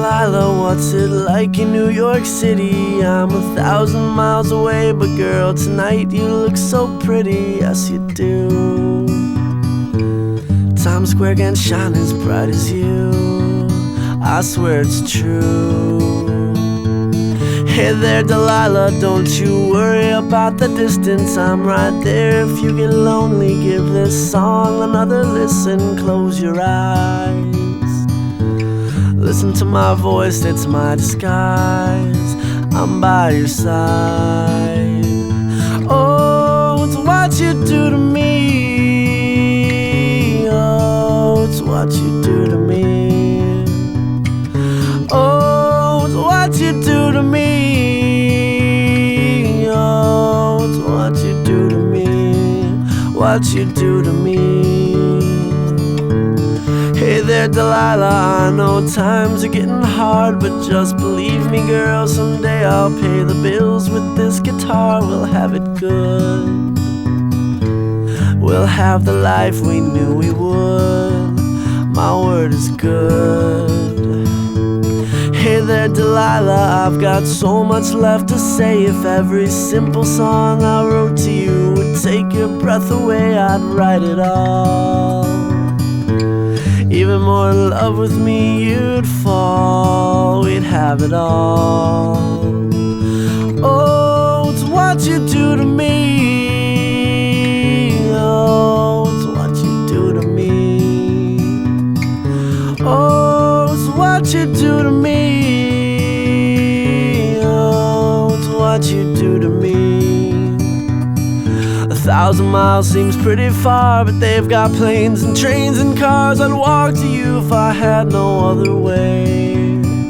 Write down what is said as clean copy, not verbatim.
Delilah, what's it like in New York City? I'm 1,000 miles away, but girl, tonight you look so pretty, yes you do. Times Square can't shine as bright as you, I swear it's true. Hey there Delilah, don't you worry about the distance, I'm right there if you get lonely. Give this song another listen, close your eyes. Listen to my voice, it's my disguise, I'm by your side. Oh, it's what you do to me. Oh, it's what you do to me. Oh, it's what you do to me. Oh, it's what you do to me. What you do to me. Hey there Delilah, I know times are getting hard, but just believe me girl, someday I'll pay the bills with this guitar. We'll have it good, we'll have the life we knew we would, my word is good. Hey there Delilah, I've got so much left to say. If every simple song I wrote to you would take your breath away, I'd write it all. Even more in love with me you'd fall, we'd have it all. Oh, it's what you do to me. Oh, it's what you do to me. Oh, it's what you do to me. Oh, it's what you do to me. 1,000 miles seems pretty far, but they've got planes and trains and cars. I'd walk to you if I had no other way.